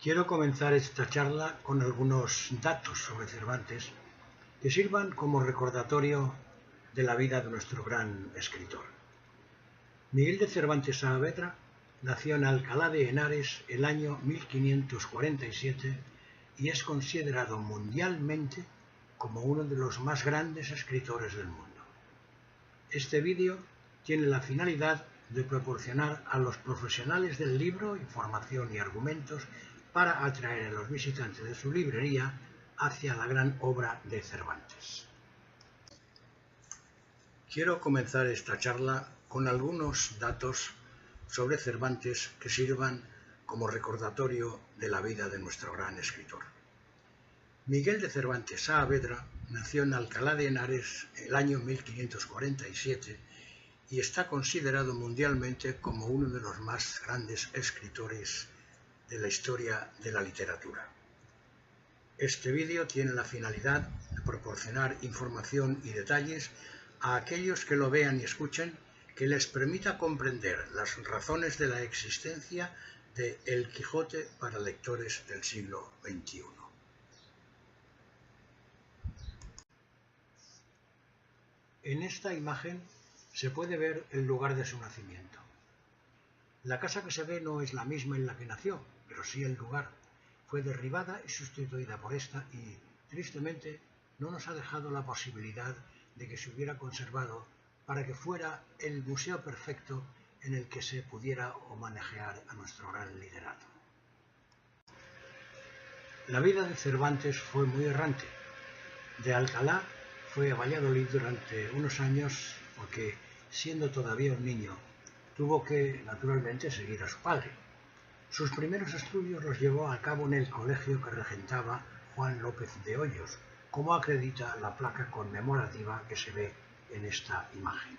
Quiero comenzar esta charla con algunos datos sobre Cervantes que sirvan como recordatorio de la vida de nuestro gran escritor. Miguel de Cervantes Saavedra nació en Alcalá de Henares el año 1547 y es considerado mundialmente como uno de los más grandes escritores del mundo. Este vídeo tiene la finalidad de proporcionar a los profesionales del libro información y argumentos para atraer a los visitantes de su librería hacia la gran obra de Cervantes. Quiero comenzar esta charla con algunos datos sobre Cervantes que sirvan como recordatorio de la vida de nuestro gran escritor. Miguel de Cervantes Saavedra nació en Alcalá de Henares el año 1547 y está considerado mundialmente como uno de los más grandes escritores de la historia de la literatura. Este vídeo tiene la finalidad de proporcionar información y detalles a aquellos que lo vean y escuchen que les permita comprender las razones de la existencia de El Quijote para lectores del siglo XXI. En esta imagen se puede ver el lugar de su nacimiento. La casa que se ve no es la misma en la que nació, pero sí el lugar. Fue derribada y sustituida por esta y, tristemente, no nos ha dejado la posibilidad de que se hubiera conservado para que fuera el museo perfecto en el que se pudiera homenajear a nuestro gran literato. La vida de Cervantes fue muy errante. De Alcalá fue a Valladolid durante unos años porque, siendo todavía un niño, tuvo que, naturalmente, seguir a su padre. Sus primeros estudios los llevó a cabo en el colegio que regentaba Juan López de Hoyos, como acredita la placa conmemorativa que se ve en esta imagen.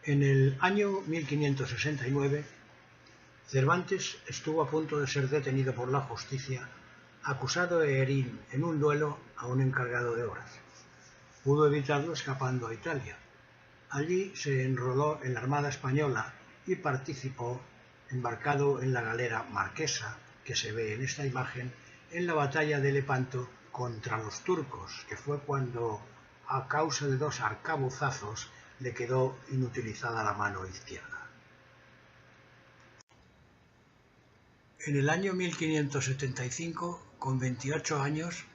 En el año 1569, Cervantes estuvo a punto de ser detenido por la justicia, acusado de herir en un duelo a un encargado de obras. Pudo evitarlo escapando a Italia. Allí se enroló en la Armada Española y participó, embarcado en la galera Marquesa, que se ve en esta imagen, en la batalla de Lepanto contra los turcos, que fue cuando, a causa de 2 arcabuzazos, le quedó inutilizada la mano izquierda. En el año 1575, con 28 años,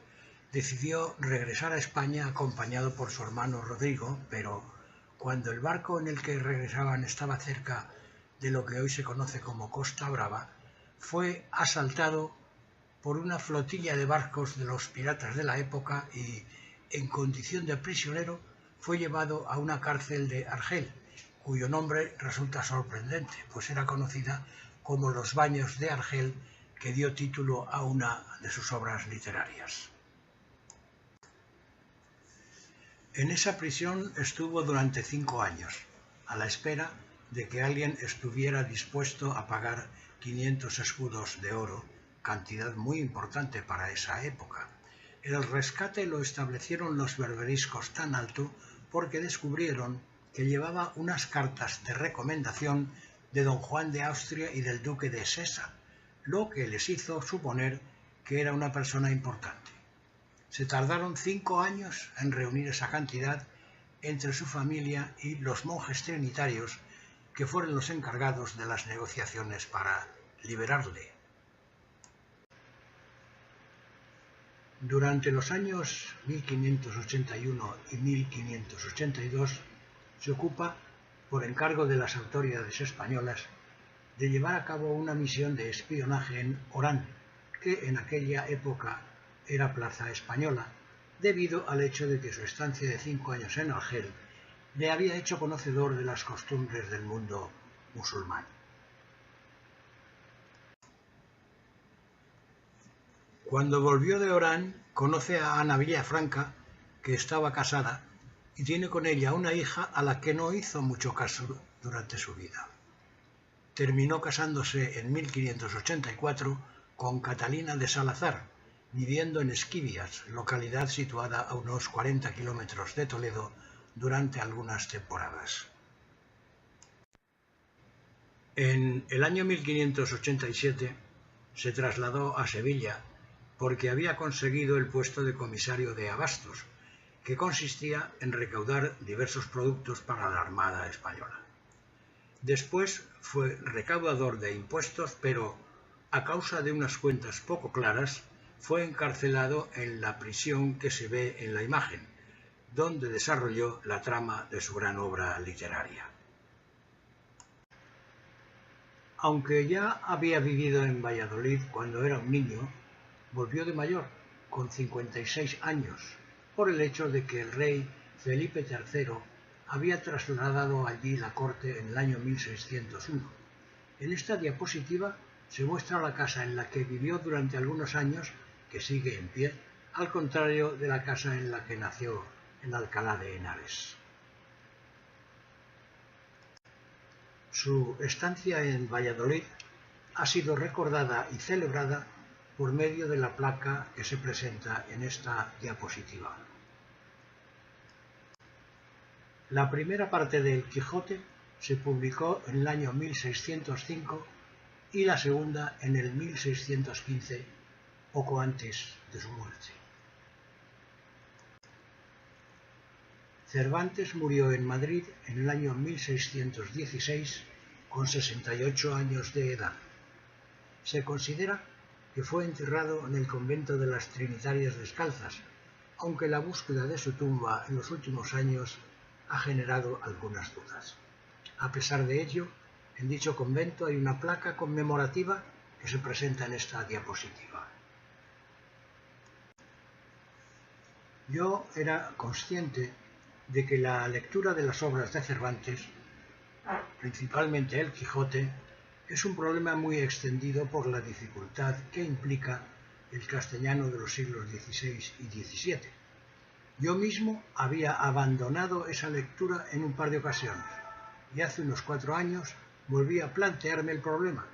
decidió regresar a España acompañado por su hermano Rodrigo, pero cuando el barco en el que regresaban estaba cerca de lo que hoy se conoce como Costa Brava, fue asaltado por una flotilla de barcos de los piratas de la época y, en condición de prisionero, fue llevado a una cárcel de Argel, cuyo nombre resulta sorprendente, pues era conocida como los Baños de Argel, que dio título a una de sus obras literarias. En esa prisión estuvo durante 5 años, a la espera de que alguien estuviera dispuesto a pagar 500 escudos de oro, cantidad muy importante para esa época. El rescate lo establecieron los berberiscos tan alto porque descubrieron que llevaba unas cartas de recomendación de don Juan de Austria y del duque de Sesa, lo que les hizo suponer que era una persona importante. Se tardaron 5 años en reunir esa cantidad entre su familia y los monjes trinitarios, que fueron los encargados de las negociaciones para liberarle. Durante los años 1581 y 1582 se ocupa, por encargo de las autoridades españolas, de llevar a cabo una misión de espionaje en Orán, que en aquella época era plaza española, debido al hecho de que su estancia de 5 años en Argel le había hecho conocedor de las costumbres del mundo musulmán. Cuando volvió de Orán, conoce a Ana Villafranca, que estaba casada, y tiene con ella una hija a la que no hizo mucho caso durante su vida. Terminó casándose en 1584 con Catalina de Salazar, viviendo en Esquivias, localidad situada a unos 40 kilómetros de Toledo, durante algunas temporadas. En el año 1587 se trasladó a Sevilla porque había conseguido el puesto de comisario de abastos, que consistía en recaudar diversos productos para la Armada española. Después fue recaudador de impuestos, pero a causa de unas cuentas poco claras, fue encarcelado en la prisión que se ve en la imagen, donde desarrolló la trama de su gran obra literaria. Aunque ya había vivido en Valladolid cuando era un niño, volvió de mayor, con 56 años, por el hecho de que el rey Felipe III había trasladado allí la corte en el año 1601. En esta diapositiva se muestra la casa en la que vivió durante algunos años, que sigue en pie, al contrario de la casa en la que nació en Alcalá de Henares. Su estancia en Valladolid ha sido recordada y celebrada por medio de la placa que se presenta en esta diapositiva. La primera parte de El Quijote se publicó en el año 1605 y la segunda en el 1615, poco antes de su muerte. Cervantes murió en Madrid en el año 1616 con 68 años de edad. Se considera que fue enterrado en el convento de las Trinitarias Descalzas, aunque la búsqueda de su tumba en los últimos años ha generado algunas dudas. A pesar de ello, en dicho convento hay una placa conmemorativa que se presenta en esta diapositiva. Yo era consciente de que la lectura de las obras de Cervantes, principalmente El Quijote, es un problema muy extendido por la dificultad que implica el castellano de los siglos XVI y XVII. Yo mismo había abandonado esa lectura en un par de ocasiones y hace unos 4 años volví a plantearme el problema.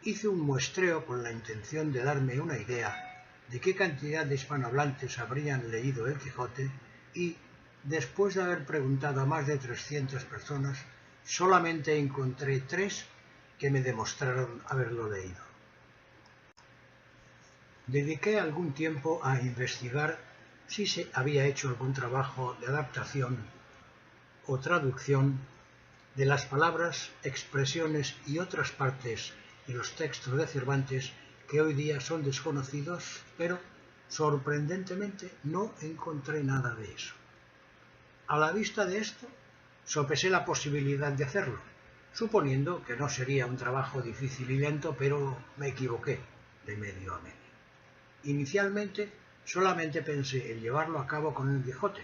Hice un muestreo con la intención de darme una idea de qué cantidad de hispanohablantes habrían leído El Quijote y, después de haber preguntado a más de 300 personas, solamente encontré 3 que me demostraron haberlo leído. Dediqué algún tiempo a investigar si se había hecho algún trabajo de adaptación o traducción de las palabras, expresiones y otras partes de los textos de Cervantes que hoy día son desconocidos, pero sorprendentemente no encontré nada de eso. A la vista de esto, sopesé la posibilidad de hacerlo, suponiendo que no sería un trabajo difícil y lento, pero me equivoqué de medio a medio. Inicialmente, solamente pensé en llevarlo a cabo con El Quijote.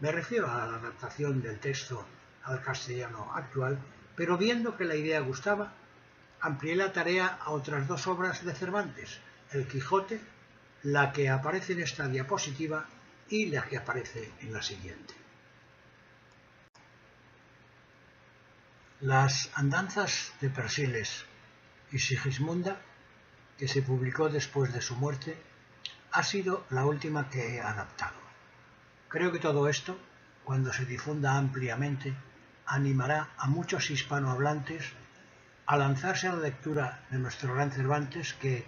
Me refiero a la adaptación del texto al castellano actual, pero viendo que la idea gustaba, amplié la tarea a otras 2 obras de Cervantes, El Quijote, la que aparece en esta diapositiva y la que aparece en la siguiente. Las andanzas de Persiles y Sigismunda, que se publicó después de su muerte, ha sido la última que he adaptado. Creo que todo esto, cuando se difunda ampliamente, animará a muchos hispanohablantes a lanzarse a la lectura de nuestro gran Cervantes, que,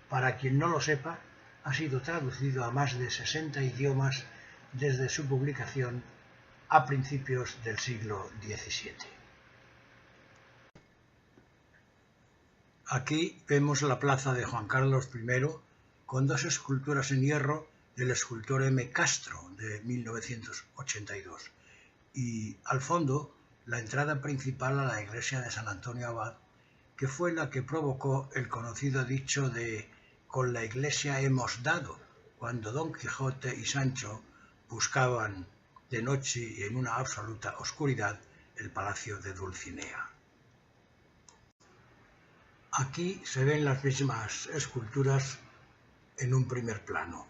para quien no lo sepa, ha sido traducido a más de 60 idiomas desde su publicación a principios del siglo XVII. Aquí vemos la plaza de Juan Carlos I con 2 esculturas en hierro del escultor M. Castro de 1982 y al fondo la entrada principal a la iglesia de San Antonio Abad, que fue la que provocó el conocido dicho de «con la iglesia hemos dado», cuando Don Quijote y Sancho buscaban de noche y en una absoluta oscuridad el palacio de Dulcinea. Aquí se ven las mismas esculturas en un primer plano.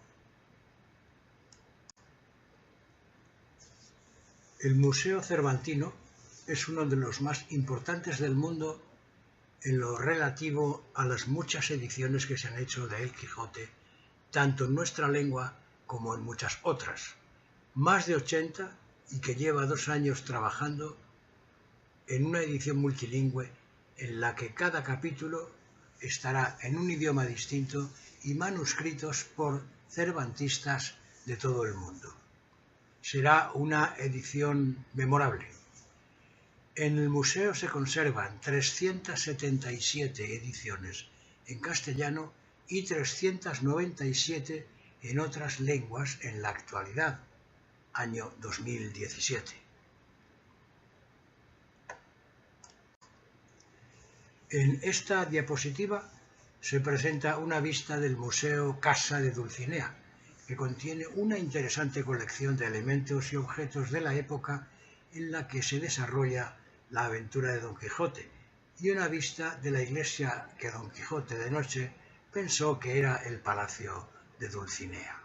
El Museo Cervantino es uno de los más importantes del mundo en lo relativo a las muchas ediciones que se han hecho de El Quijote, tanto en nuestra lengua como en muchas otras. Más de 80 y que lleva 2 años trabajando en una edición multilingüe en la que cada capítulo estará en un idioma distinto y manuscritos por cervantistas de todo el mundo. Será una edición memorable. En el museo se conservan 377 ediciones en castellano y 397 en otras lenguas en la actualidad, año 2017. En esta diapositiva se presenta una vista del Museo Casa de Dulcinea, que contiene una interesante colección de elementos y objetos de la época en la que se desarrolla la aventura de Don Quijote, y una vista de la iglesia que Don Quijote de noche pensó que era el palacio de Dulcinea.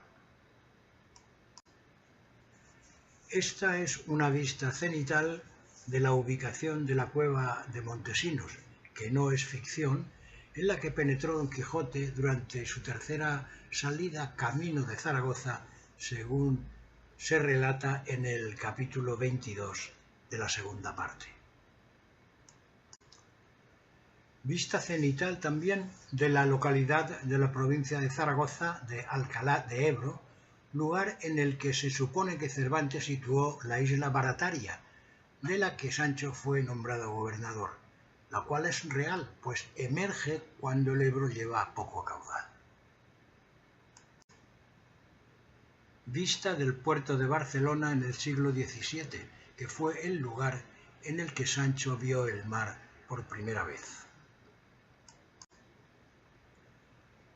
Esta es una vista cenital de la ubicación de la cueva de Montesinos, que no es ficción, en la que penetró Don Quijote durante su tercera salida camino de Zaragoza, según se relata en el capítulo 22 de la segunda parte. Vista cenital también de la localidad de la provincia de Zaragoza de Alcalá de Ebro, lugar en el que se supone que Cervantes situó la isla Barataria, de la que Sancho fue nombrado gobernador, la cual es real, pues emerge cuando el Ebro lleva poco caudal. Vista del puerto de Barcelona en el siglo XVII, que fue el lugar en el que Sancho vio el mar por primera vez.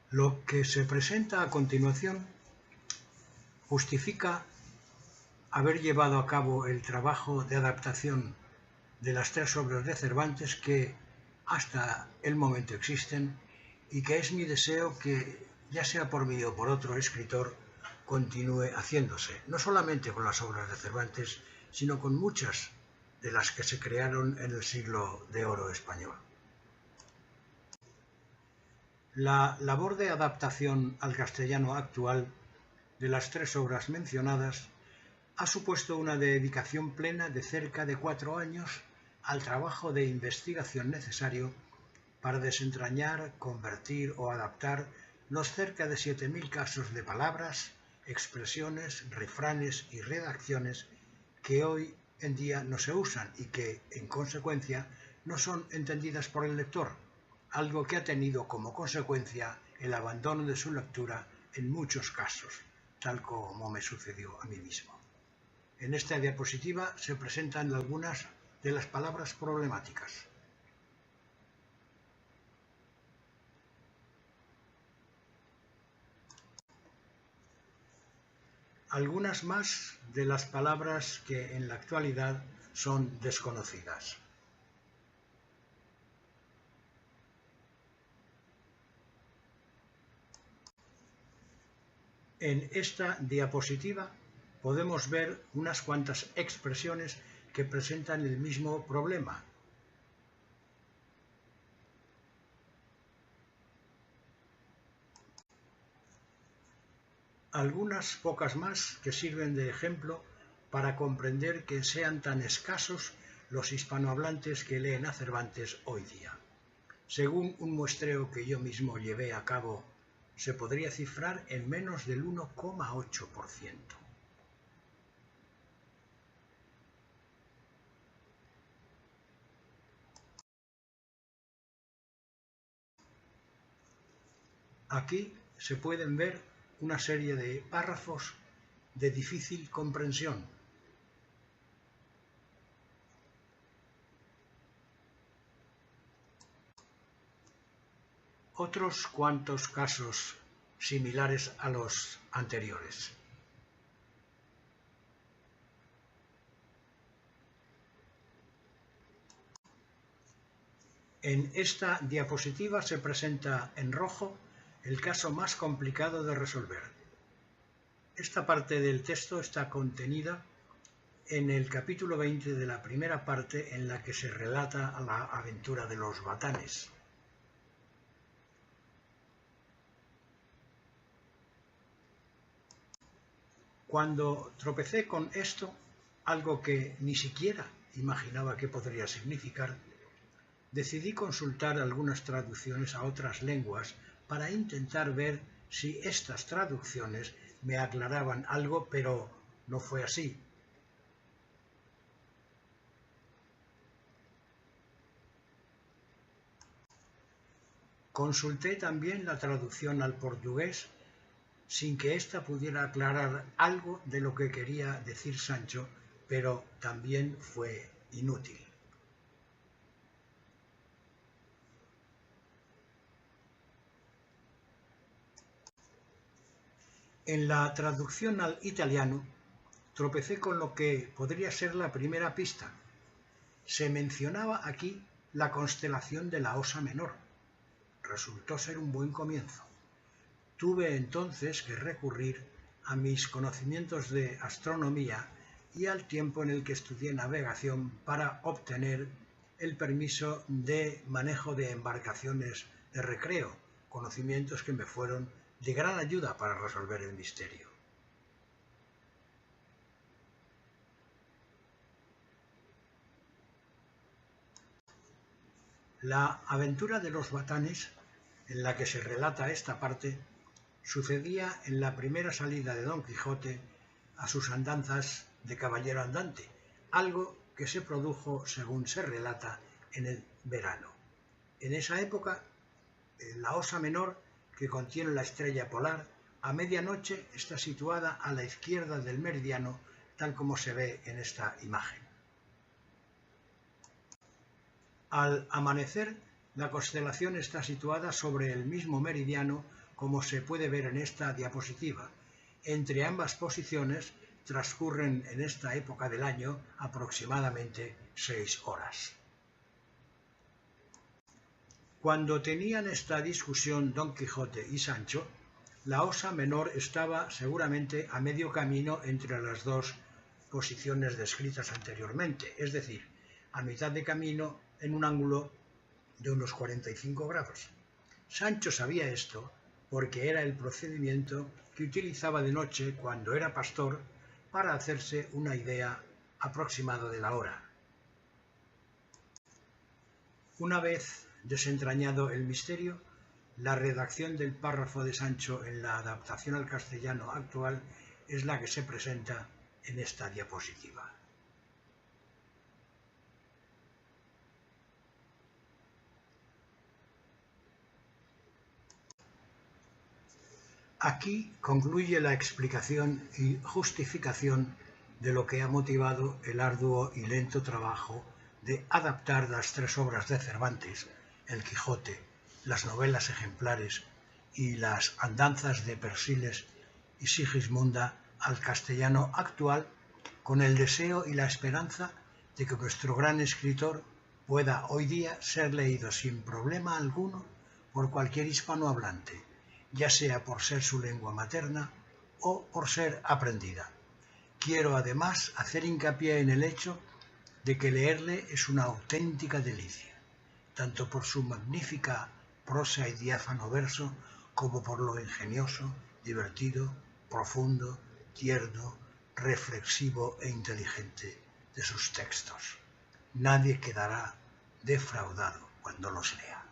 Lo que se presenta a continuación justifica haber llevado a cabo el trabajo de adaptación de las tres obras de Cervantes que hasta el momento existen y que es mi deseo que, ya sea por mí o por otro escritor, continúe haciéndose, no solamente con las obras de Cervantes, sino con muchas de las que se crearon en el siglo de oro español. La labor de adaptación al castellano actual de las tres obras mencionadas ha supuesto una dedicación plena de cerca de 4 años al trabajo de investigación necesario para desentrañar, convertir o adaptar los cerca de 7.000 casos de palabras, expresiones, refranes y redacciones que hoy en día no se usan y que, en consecuencia, no son entendidas por el lector, algo que ha tenido como consecuencia el abandono de su lectura en muchos casos, tal como me sucedió a mí mismo. En esta diapositiva se presentan algunas de las palabras problemáticas. Algunas más de las palabras que en la actualidad son desconocidas. En esta diapositiva podemos ver unas cuantas expresiones que presentan el mismo problema. Algunas pocas más que sirven de ejemplo para comprender que sean tan escasos los hispanohablantes que leen a Cervantes hoy día. Según un muestreo que yo mismo llevé a cabo, se podría cifrar en menos del 1,8%. Aquí se pueden ver una serie de párrafos de difícil comprensión. Otros cuantos casos similares a los anteriores. En esta diapositiva se presenta en rojo el caso más complicado de resolver. Esta parte del texto está contenida en el capítulo 20 de la primera parte en la que se relata la aventura de los batanes. Cuando tropecé con esto, algo que ni siquiera imaginaba qué podría significar, decidí consultar algunas traducciones a otras lenguas para intentar ver si estas traducciones me aclaraban algo, pero no fue así. Consulté también la traducción al portugués sin que ésta pudiera aclarar algo de lo que quería decir Sancho, pero también fue inútil. En la traducción al italiano tropecé con lo que podría ser la primera pista. Se mencionaba aquí la constelación de la Osa Menor. Resultó ser un buen comienzo. Tuve entonces que recurrir a mis conocimientos de astronomía y al tiempo en el que estudié navegación para obtener el permiso de manejo de embarcaciones de recreo, conocimientos que me fueron de gran ayuda para resolver el misterio. La aventura de los batanes, en la que se relata esta parte, sucedía en la primera salida de Don Quijote a sus andanzas de caballero andante, algo que se produjo, según se relata, en el verano. En esa época, la Osa Menor, que contiene la estrella polar, a medianoche está situada a la izquierda del meridiano, tal como se ve en esta imagen. Al amanecer, la constelación está situada sobre el mismo meridiano, como se puede ver en esta diapositiva. Entre ambas posiciones transcurren en esta época del año aproximadamente 6 horas. Cuando tenían esta discusión Don Quijote y Sancho, la Osa Menor estaba seguramente a medio camino entre las dos posiciones descritas anteriormente, es decir, a mitad de camino en un ángulo de unos 45 grados. Sancho sabía esto porque era el procedimiento que utilizaba de noche cuando era pastor para hacerse una idea aproximada de la hora. Una vez desentrañado el misterio, la redacción del párrafo de Sancho en la adaptación al castellano actual es la que se presenta en esta diapositiva. Aquí concluye la explicación y justificación de lo que ha motivado el arduo y lento trabajo de adaptar las 3 obras de Cervantes, El Quijote, las novelas ejemplares y las andanzas de Persiles y Sigismunda al castellano actual, con el deseo y la esperanza de que nuestro gran escritor pueda hoy día ser leído sin problema alguno por cualquier hispanohablante, ya sea por ser su lengua materna o por ser aprendida. Quiero además hacer hincapié en el hecho de que leerle es una auténtica delicia, tanto por su magnífica prosa y diáfano verso, como por lo ingenioso, divertido, profundo, tierno, reflexivo e inteligente de sus textos. Nadie quedará defraudado cuando los lea.